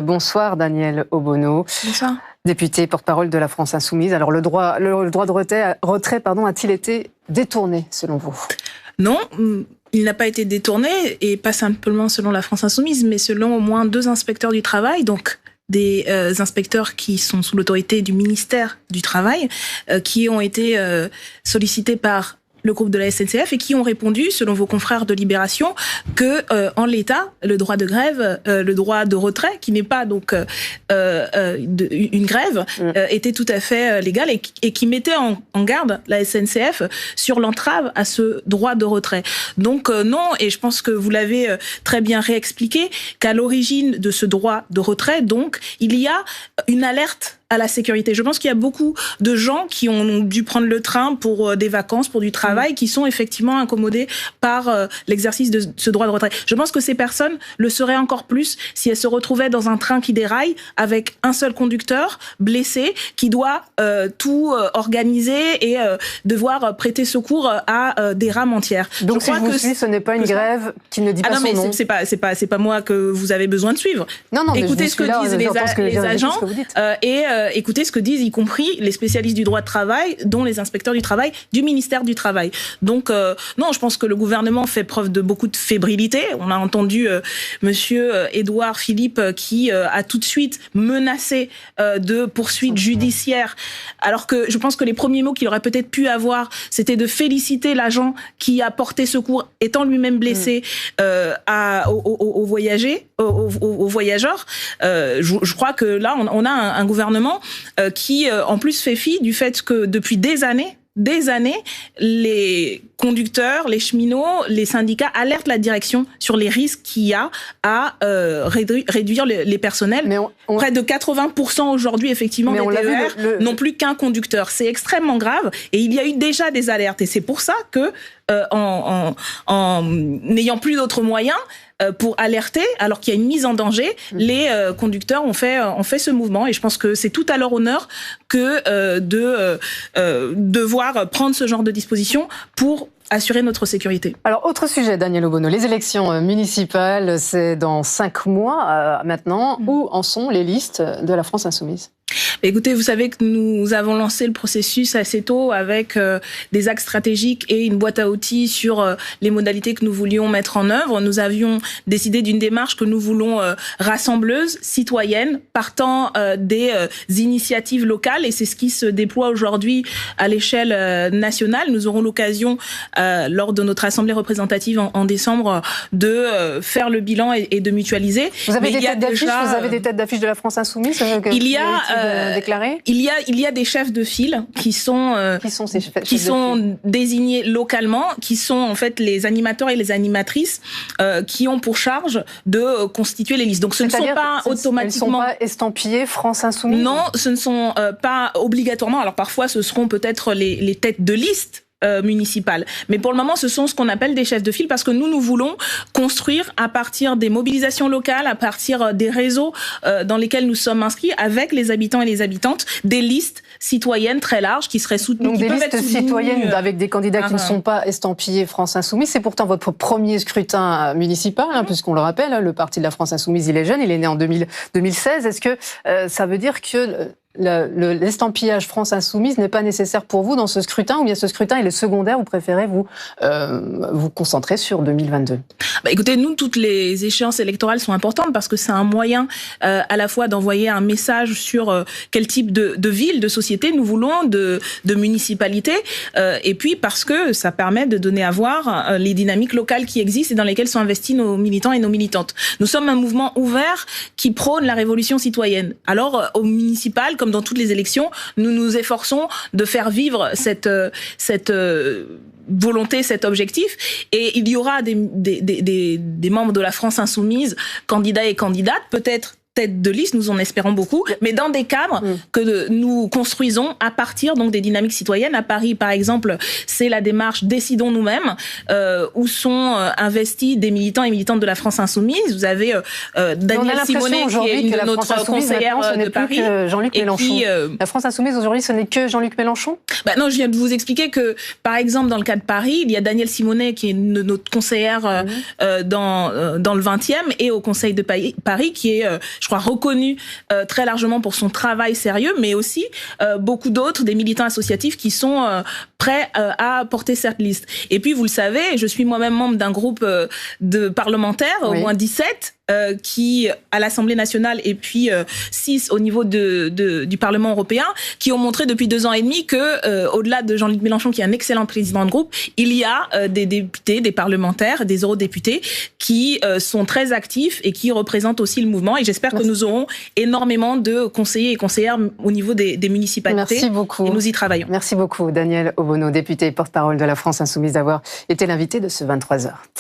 Bonsoir Daniel Obono. Bonsoir. Député porte-parole de la France Insoumise. Alors le droit de retrait a-t-il été détourné selon vous? Non, il n'a pas été détourné, et pas simplement selon la France Insoumise, mais selon au moins 2 inspecteurs du travail, donc des inspecteurs qui sont sous l'autorité du ministère du Travail, qui ont été sollicités par le groupe de la SNCF et qui ont répondu, selon vos confrères de Libération, que en l'état, le droit de grève, le droit de retrait, qui n'est pas donc une grève, était tout à fait légal, et qui mettait en garde la SNCF sur l'entrave à ce droit de retrait. Donc non, et je pense que vous l'avez très bien réexpliqué, qu'à l'origine de ce droit de retrait, donc, il y a une alerte à la sécurité. Je pense qu'il y a beaucoup de gens qui ont dû prendre le train pour des vacances, pour du travail, qui sont effectivement incommodés par l'exercice de ce droit de retrait. Je pense que ces personnes le seraient encore plus si elles se retrouvaient dans un train qui déraille avec un seul conducteur blessé qui doit tout organiser et devoir prêter secours à des rames entières. Donc si je vous suis, ce n'est pas une grève qui ne dit pas son nom. C'est pas moi que vous avez besoin de suivre. Non, écoutez ce que disent les agents et écoutez ce que disent y compris les spécialistes du droit de travail, dont les inspecteurs du travail du ministère du Travail. Donc non, je pense que le gouvernement fait preuve de beaucoup de fébrilité. On a entendu monsieur Édouard Philippe qui a tout de suite menacé de poursuites judiciaires, alors que je pense que les premiers mots qu'il aurait peut-être pu avoir, c'était de féliciter l'agent qui a porté secours, étant lui-même blessé, aux voyageurs. Je crois que là, on a un gouvernement qui, en plus, fait fi du fait que depuis des années, les conducteurs, les cheminots, les syndicats alertent la direction sur les risques qu'il y a à réduire les personnels. Près de 80% aujourd'hui, effectivement, des TER n'ont plus qu'un conducteur. C'est extrêmement grave, et il y a eu déjà des alertes. Et c'est pour ça que, en n'ayant plus d'autres moyens pour alerter, alors qu'il y a une mise en danger, les conducteurs ont fait ce mouvement, et je pense que c'est tout à leur honneur que de devoir prendre ce genre de dispositions pour assurer notre sécurité. Alors, autre sujet, Daniel Obono, les élections municipales, c'est dans 5 mois maintenant. Où en sont les listes de la France Insoumise ? Écoutez, vous savez que nous avons lancé le processus assez tôt avec des axes stratégiques et une boîte à outils sur les modalités que nous voulions mettre en œuvre. Nous avions décidé d'une démarche que nous voulons rassembleuse, citoyenne, partant des initiatives locales, et c'est ce qui se déploie aujourd'hui à l'échelle nationale. Nous aurons l'occasion, lors de notre assemblée représentative en décembre, de faire le bilan et de mutualiser. Vous avez des têtes d'affiche de la France Insoumise Il y a des chefs de file qui sont désignés localement, qui sont en fait les animateurs et les animatrices qui ont pour charge de constituer les listes. Donc ce ne sont pas automatiquement... Elles ne sont pas estampillées France Insoumise ? Non, ce ne sont pas obligatoirement. Alors parfois ce seront peut-être les têtes de liste municipales. Mais pour le moment, ce sont ce qu'on appelle des chefs de file, parce que nous voulons construire à partir des mobilisations locales, à partir des réseaux dans lesquels nous sommes inscrits, avec les habitants et les habitantes, des listes citoyennes très larges qui seraient soutenues. Donc des listes citoyennes avec des candidats qui ne sont pas estampillés France Insoumise. C'est pourtant votre premier scrutin municipal, puisqu'on le rappelle, le parti de la France Insoumise, il est jeune, il est né en 2016. Est-ce que ça veut dire que l'estampillage France Insoumise n'est pas nécessaire pour vous dans ce scrutin, ou bien ce scrutin il est secondaire, vous préférez vous concentrer sur 2022? Écoutez, nous, toutes les échéances électorales sont importantes parce que c'est un moyen à la fois d'envoyer un message sur quel type de ville, de société nous voulons, de municipalité, et puis parce que ça permet de donner à voir les dynamiques locales qui existent et dans lesquelles sont investis nos militants et nos militantes. Nous sommes un mouvement ouvert qui prône la révolution citoyenne. Alors, au municipal, comme dans toutes les élections, nous nous efforçons de faire vivre cette volonté, cet objectif, et il y aura des membres de la France Insoumise, candidats et candidates, peut-être tête de liste, nous en espérons beaucoup, mais dans des cadres que nous construisons à partir donc des dynamiques citoyennes. À Paris, par exemple, c'est la démarche Décidons nous-mêmes, où sont investis des militants et militantes de la France Insoumise. Vous avez Daniel Simonet, qui est une de notre conseillère de Paris. Jean-Luc Mélenchon. La France Insoumise aujourd'hui, ce n'est que Jean-Luc Mélenchon ? Non, je viens de vous expliquer que, par exemple, dans le cas de Paris, il y a Daniel Simonet, qui est notre conseillère dans le 20e, et au Conseil de Paris, qui est je crois, reconnu très largement pour son travail sérieux, mais aussi beaucoup d'autres, des militants associatifs qui sont prêts à porter cette liste. Et puis, vous le savez, je suis moi-même membre d'un groupe de parlementaires, au moins 17, qui, à l'Assemblée nationale, et puis 6 au niveau du Parlement européen, qui ont montré depuis 2 ans et demi que, au-delà de Jean-Luc Mélenchon, qui est un excellent président de groupe, il y a des députés, des parlementaires, des eurodéputés qui sont très actifs et qui représentent aussi le mouvement. Et j'espère que nous aurons énormément de conseillers et conseillères au niveau des municipalités. Merci beaucoup. Et nous y travaillons. Merci beaucoup, Danièle Obono, députée et porte-parole de la France Insoumise, d'avoir été l'invité de ce 23h.